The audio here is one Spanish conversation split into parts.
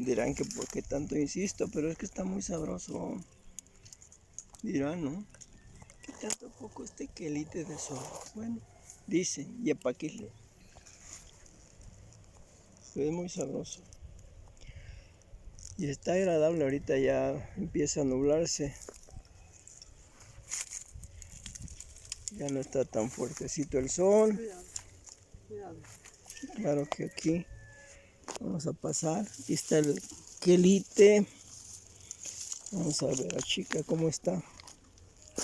Dirán que por qué tanto insisto, pero es que está muy sabroso. Dirán, ¿no? ¿Qué tanto poco este quelite de zorro? Bueno, dicen, y epaquisle. Es muy sabroso. Y está agradable, ahorita ya empieza a nublarse. Ya no está tan fuertecito el sol. Cuidado. Claro que aquí vamos a pasar. Aquí está el quelite. Vamos a ver a chica cómo está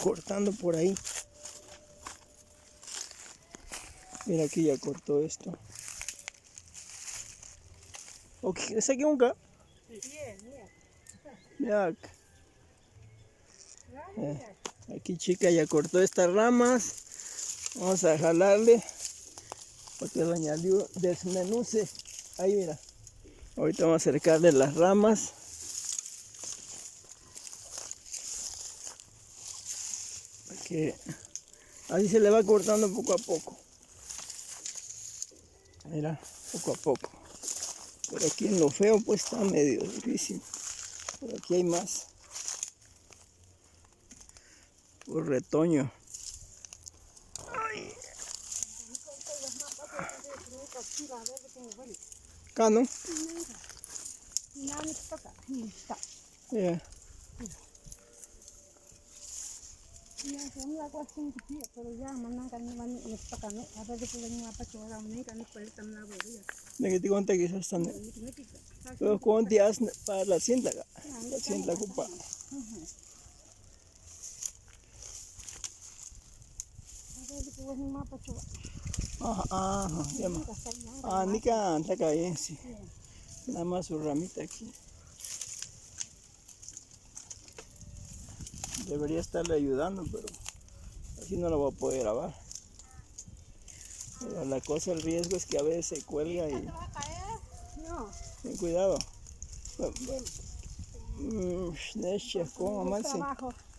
cortando por ahí. Mira, aquí ya cortó esto. Ok, ¿ese aquí nunca? Mira. Aquí chica ya cortó estas ramas. Vamos a jalarle para que doña Liu desmenuce. Ahí mira. Ahorita vamos a acercarle las ramas. Que así se le va cortando poco a poco. Mira, poco a poco. Pero aquí en lo feo pues está medio difícil. Pero aquí hay más. Por retoño. Ay. Acá, ¿no? Yeah. Negi ti konta quizás están. Pero con días para la cinta ocupa. Ajá, llama. Ah, nica anta cae, sí. Nada más su ramita aquí. Debería estarle ayudando, pero así no la voy a poder grabar. Pero la cosa, el riesgo es que a veces se cuelga y... Ten cuidado.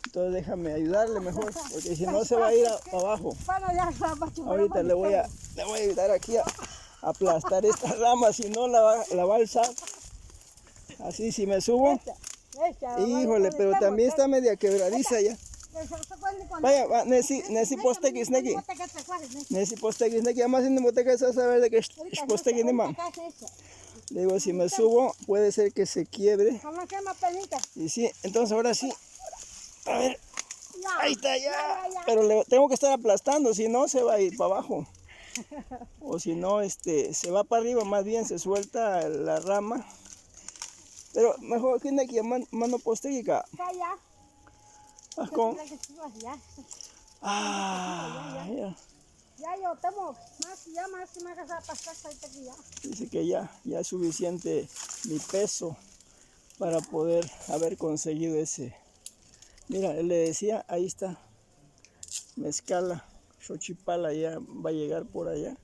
Entonces déjame ayudarle mejor, porque si no se va a ir abajo. Ahorita le voy a ayudar aquí a aplastar esta rama, si no la va a alzar. Así si me subo. Híjole, pero también está media quebradiza ya. Vaya, nesi postegis neki. Nesi postegis neki, además en boteca se sabe de que es postegis ni más. Le digo, si me subo, puede ser que se quiebre. Y sí, entonces ahora sí. A ver. Ahí está ya. Pero le tengo que estar aplastando, si no se va a ir para abajo. O si no, se va para arriba, más bien se suelta la rama. Pero mejor que aquí mano postégica. Con... Ah, ya. Dice que ya es suficiente mi peso para poder haber conseguido ese. Mira, le decía, ahí está, Mezcala, Xochipala ya va a llegar por allá.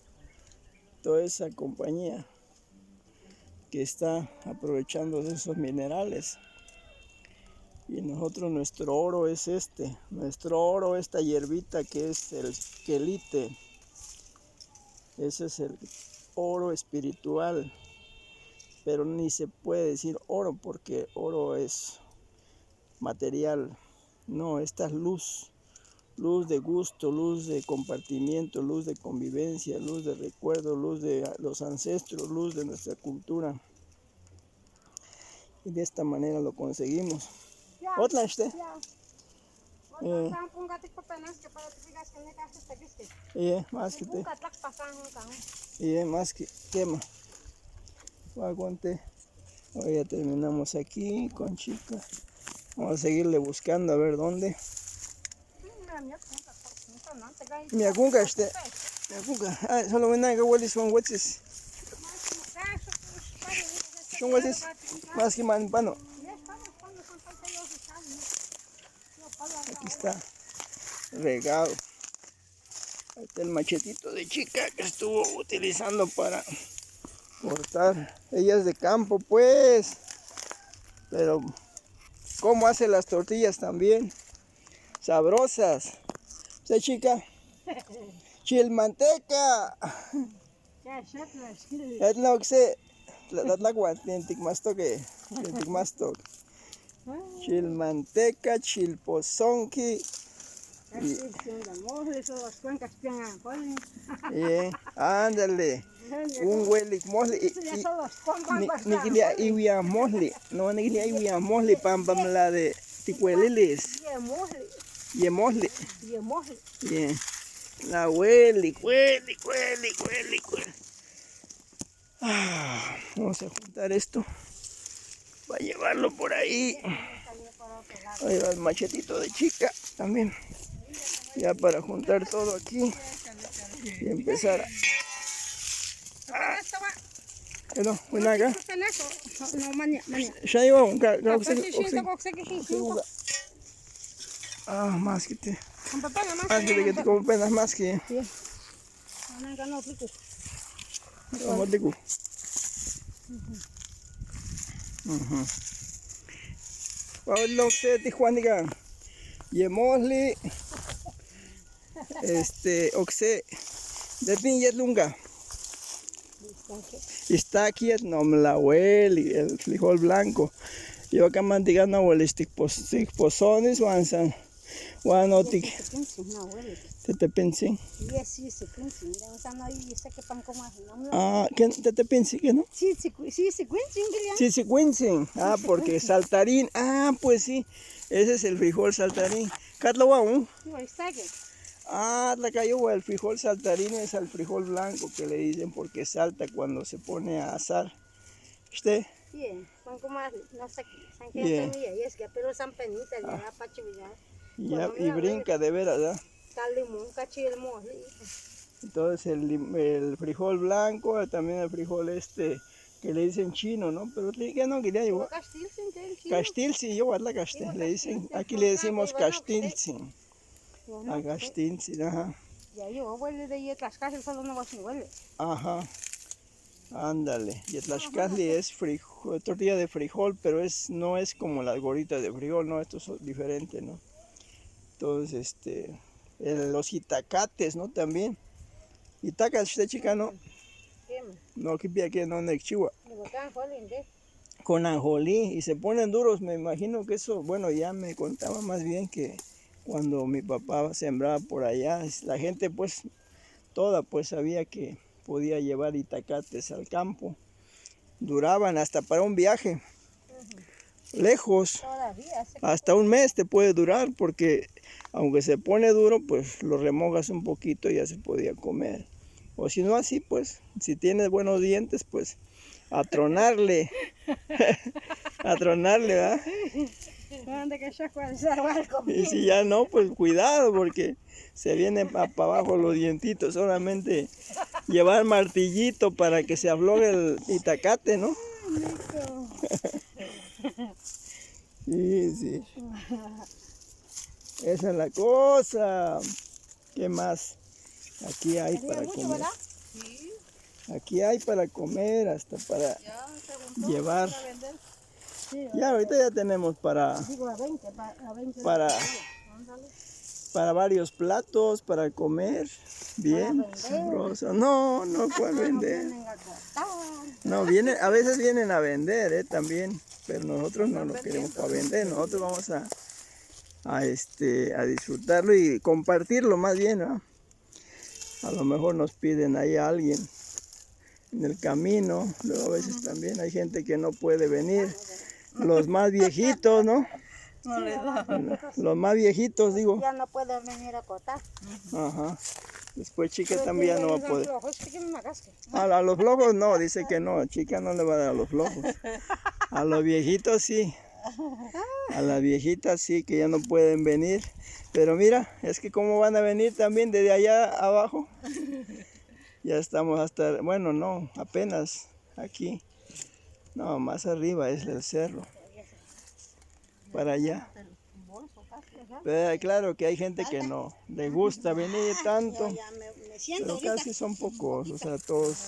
Toda esa compañía que está aprovechando de esos minerales. Y nosotros, nuestro oro es nuestro oro, esta hierbita que es el quelite. Ese es el oro espiritual, pero ni se puede decir oro porque oro es material. No, esta es luz, luz de gusto, luz de compartimiento, luz de convivencia, luz de recuerdo, luz de los ancestros, luz de nuestra cultura. Y de esta manera lo conseguimos. Otra más que te. Más que quema. Aguante. Hoy ya terminamos aquí con chica. Vamos a seguirle buscando a ver dónde. Mi acunca Mi acunca. Ah, solo voy a huelis con hueches. Son hueches. Más que manpano. Aquí está regado. Ahí está el machetito de chica que estuvo utilizando para cortar. Ella es de campo pues, pero cómo hace las tortillas también sabrosas. ¿Sí, chica? Chilmanteca. Es lo que sé. tlatlacua, tienticmastoque, chilmanteca, chilpozonqui. Ándale, un huelic mosli. Niquilia iwia mosli, no niquilia iwia mosli, pam la de ticuelilis. Y mosli. La huelic. Vamos a juntar esto para llevarlo por ahí. Ahí va el machetito de chica también. Ya para juntar todo aquí y empezar a... No, bueno, acá. Ya iba un carro. Más que te... Antes de que te compren más que... Vamos de cu. Pablo, se Tijuanica. Yemosli. Oxe. De Pinyet Lunga. Está aquí el nomlahuel, el frijol blanco. Yo acá mantigando huelistic pozones, wansan. Wanotic. Te pensé. ¿Qué te pensé que no? Sí, porque saltarín. Pues sí. Ese es el frijol saltarín. ¿Catlawaun? La cayó el frijol saltarín es el frijol blanco que le dicen porque salta cuando se pone a asar. ¿Usted? Y brinca de veras, ¿verdad? Entonces el frijol blanco, también el frijol que le dicen chino, ¿no? Pero que no quería llevar. Castilci, yo la castil, le dicen, aquí le decimos castilci. A castilci, ajá. Ajá. Ándale, y Tlaxcali es tortilla de frijol, pero no es como las gorditas de frijol, no, esto es diferente, ¿no? Entonces, los itacates, ¿no? También. Itacas, chica, ¿no? No, que no nexchiwa. Con anjolí, y se ponen duros, me imagino que eso, bueno, ya me contaba más bien que cuando mi papá sembraba por allá, la gente pues, toda pues sabía que podía llevar itacates al campo. Duraban hasta para un viaje lejos, hasta un mes te puede durar, porque aunque se pone duro, pues lo remojas un poquito y ya se podía comer. O si no así, pues, si tienes buenos dientes, pues, a tronarle. A tronarle, ¿verdad? Y si ya no, pues cuidado, porque se vienen para abajo los dientitos. Solamente llevar martillito para que se afloje el itacate, ¿no? Sí. Esa es la cosa. ¿Qué más? Aquí hay para comer. Aquí hay para comer, hasta para llevar. Ya ahorita ya tenemos para varios platos, para comer. Bien sabroso. No pueden vender. No, a veces vienen a vender, también. Pero nosotros no lo queremos para vender. Nosotros vamos a disfrutarlo y compartirlo más bien, ¿no? A lo mejor nos piden ahí a alguien en el camino. Luego a veces también hay gente que no puede venir. Los más viejitos, ¿no? No le da. Los más viejitos, digo. Ya no pueden venir a cortar. Ajá. Después chica también ya no va a poder. A los flojos no, dice que no. Chica no le va a dar a los flojos. A los viejitos sí. A las viejitas sí, que ya no pueden venir. Pero mira, es que cómo van a venir también desde allá abajo. Ya estamos hasta, bueno, no, apenas aquí. No, más arriba es el cerro. Para allá. Pero claro que hay gente que no le gusta venir tanto. Pero casi son pocos, o sea, todos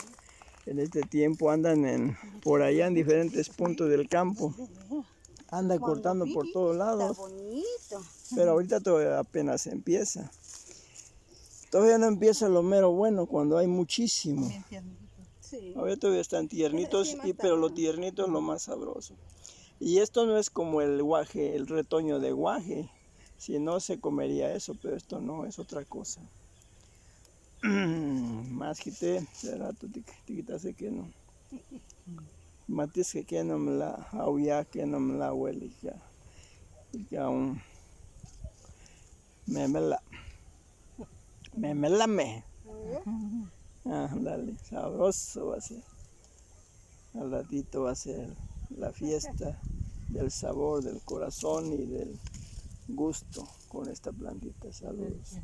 en este tiempo andan por allá en diferentes puntos del campo. Anda cortando por todos lados. Pero ahorita todavía apenas empieza. Todavía no empieza lo mero bueno cuando hay muchísimo. Sí. Ahora todavía están tiernitos, Sí, más pero lo tardado. tiernito es lo más sabroso. Y esto no es como el guaje, el retoño de guaje. Si no se comería eso, pero esto no, es otra cosa. Más quité, de rato te que no. Matis que no me la auya, que no me la huele ya un memela. Memela me. Ah, dale, sabroso va a ser. Al ratito va a ser la fiesta del sabor, del corazón y del gusto con esta plantita. Saludos.